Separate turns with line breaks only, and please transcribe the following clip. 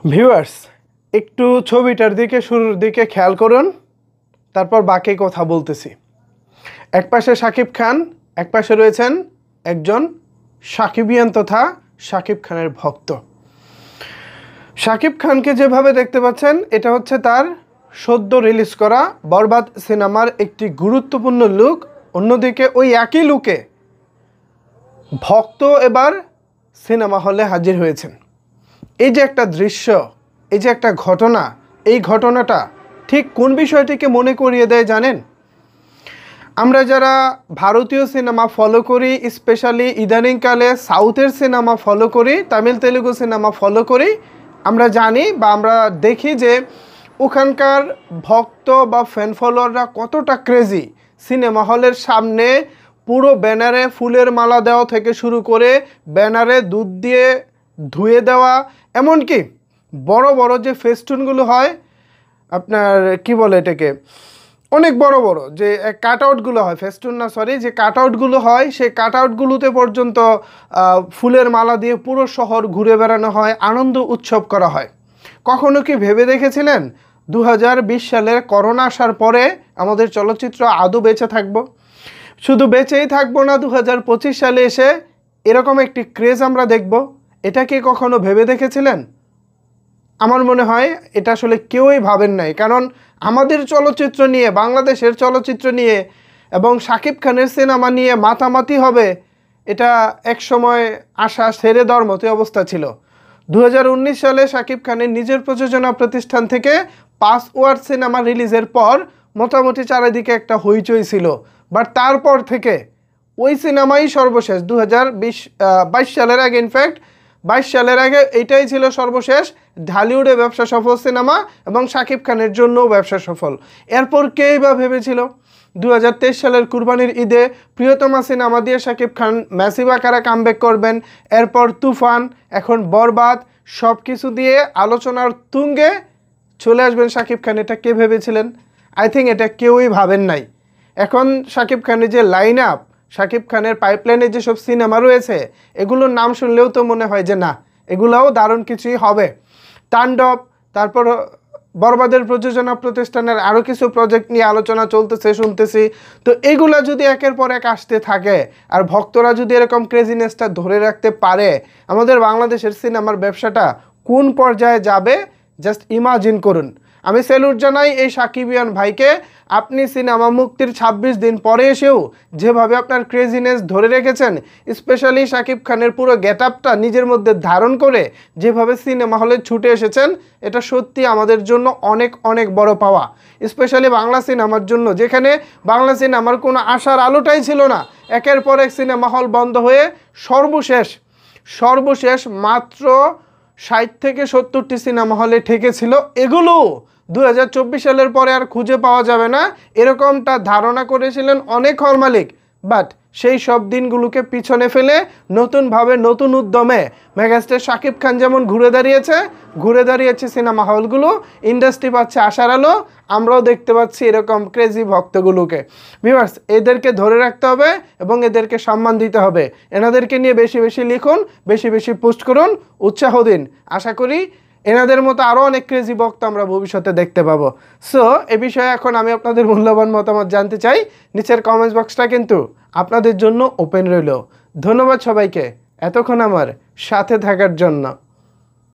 Viewers, একটু ছবিটার দিকে শুরুর দিকে খেয়াল করুন, তারপর বাকি কথা বলতেছি। একপাশে শাকিব খান, একপাশে রয়েছেন একজন সাকিবিয়ান তথা শাকিব খানের ভক্ত। শাকিব খানকে যেভাবে দেখতে পাচ্ছেন, এটা হচ্ছে তার সদ্য রিলিজ করা বরবাদ সিনেমার একটি গুরুত্বপূর্ণ লুক। অন্যদিকে ওই একই লুকে ভক্ত এবার সিনেমা হলে হাজির হয়েছেন। এই যে একটা দৃশ্য, এই যে একটা ঘটনা, এই ঘটনাটা ঠিক কোন বিষয়টিকে মনে করিয়ে দেয় জানেন? আমরা যারা ভারতীয় সিনেমা ফলো করি, স্পেশালি ইদানিংকালে সাউথের সিনেমা ফলো করি, তামিল তেলুগু সিনেমা ফলো করি, আমরা জানি বা আমরা দেখি যে ওখানকার ভক্ত বা ফ্যান ফলোয়াররা কতটা ক্রেজি। সিনেমা হলের সামনে পুরো ব্যানারে ফুলের মালা দেওয়া থেকে শুরু করে ব্যানারে দুধ দিয়ে ধুয়ে দেওয়া, এমনকি বড় বড় যে ফেস্টুনগুলো হয়, আপনার কি বলে এটাকে, অনেক বড় বড় যে কাট আউটগুলো হয়, ফেস্টুন না সরি, যে কাট আউটগুলো হয়, সেই কাট আউটগুলোতে পর্যন্ত ফুলের মালা দিয়ে পুরো শহর ঘুরে বেড়ানো হয়, আনন্দ উৎসব করা হয়। কখনো কি ভেবে দেখেছিলেন 2020 সালের করোনা আসার পরে আমাদের চলচ্চিত্র আদৌ বেঁচে থাকবো? শুধু বেঁচেই থাকবো না, 2025 সালে এসে এরকম একটি ক্রেজ আমরা দেখব? এটা কি কখনো ভেবে দেখেছিলেন? আমার মনে হয় এটা আসলে কেউই ভাবেন নাই। কারণ আমাদের চলচ্চিত্র নিয়ে, বাংলাদেশের চলচ্চিত্র নিয়ে এবং শাকিব খানের সিনেমা নিয়ে মাতামাতি হবে, এটা এক সময় আশা ছেড়ে দেওয়ার মতো অবস্থা ছিল। 2019 সালে শাকিব খানের নিজের প্রযোজনা প্রতিষ্ঠান থেকে পাসওয়ার্ড সিনেমা রিলিজের পর মোটামুটি চারিদিকে একটা হইচই ছিল। বাট তারপর থেকে ওই সিনেমাই সর্বশেষ 2022 সালের আগে, ইনফ্যাক্ট 22 সালের আগে এটাই ছিল সর্বশেষ ঢালিউডে ব্যবসা সফল সিনেমা এবং শাকিব খানের জন্যও ব্যবসা সফল। এরপর কেই বা ভেবেছিল 2023 সালের কুরবানির ঈদে প্রিয়তমা সিনেমা দিয়ে শাকিব খান ম্যাসিভ আকারে কামব্যাক করবেন, এরপর তুফান, এখন বরবাদ, সব কিছু দিয়ে আলোচনার তুঙ্গে চলে আসবেন শাকিব খান। এটা কে ভেবেছিলেন? আই থিঙ্ক এটা কেউই ভাবেন নাই। এখন শাকিব খানের যে লাইন আপ, শাকিব খানের পাইপলাইনে যেসব সিনেমা রয়েছে, এগুলোর নাম শুনলেও তো মনে হয় যে না, এগুলোও দারুণ কিছুই হবে। তাণ্ডব, তারপর বরবাদের প্রযোজনা প্রতিষ্ঠানের আরও কিছু প্রজেক্ট নিয়ে আলোচনা চলতেছে শুনতেছি। তো এগুলা যদি একের পর এক আসতে থাকে আর ভক্তরা যদি এরকম ক্রেজিনেসটা ধরে রাখতে পারে, আমাদের বাংলাদেশের সিনেমার ব্যবসাটা কোন পর্যায়ে যাবে জাস্ট ইমাজিন করুন। আমি স্যালুট জানাই এই সাকিবিয়ান ভাইকে। আপনি সিনেমা মুক্তির 26 দিন পরে এসেও যেভাবে আপনার ক্রেজিনেস ধরে রেখেছেন, স্পেশালি শাকিব খানের পুরো গেট আপটা নিজের মধ্যে ধারণ করে যেভাবে সিনেমা হলে ছুটে এসেছেন, এটা সত্যি আমাদের জন্য অনেক অনেক বড় পাওয়া। স্পেশালি বাংলা সিনেমার জন্য, যেখানে বাংলা সিনেমার কোনো আশার আলোটাই ছিল না। একের পর এক সিনেমা হল বন্ধ হয়ে সর্বশেষ মাত্র 60 থেকে 70টি সিনেমা হলে ঠেকেছিল। এগুলো 2024 সালের পরে আর খুঁজে পাওয়া যাবে না, এরকমটা ধারণা করেছিলেন অনেক হল মালিক। বাট সেই সব দিনগুলোকে পিছনে ফেলে নতুনভাবে নতুন উদ্যমে মেগাস্টার শাকিব খান যেমন ঘুরে দাঁড়িয়েছে সিনেমা হলগুলো, ইন্ডাস্ট্রি পাচ্ছে আশার আলো, আমরাও দেখতে পাচ্ছি এরকম ক্রেজি ভক্তগুলোকে। ভিউয়ার্স, এদেরকে ধরে রাখতে হবে এবং এদেরকে সম্মান দিতে হবে। এনাদেরকে নিয়ে বেশি বেশি লিখুন, বেশি বেশি পোস্ট করুন, উৎসাহ দিন। আশা করি এনাদের মতো আরও অনেক ক্রেজি ভক্ত আমরা ভবিষ্যতে দেখতে পাবো। সো এ বিষয়ে এখন আমি আপনাদের মূল্যবান মতামত জানতে চাই। নিচের কমেন্টস বক্সটা কিন্তু আপনাদের জন্য ওপেন রইল। ধন্যবাদ সবাইকে এতক্ষণ আমার সাথে থাকার জন্য।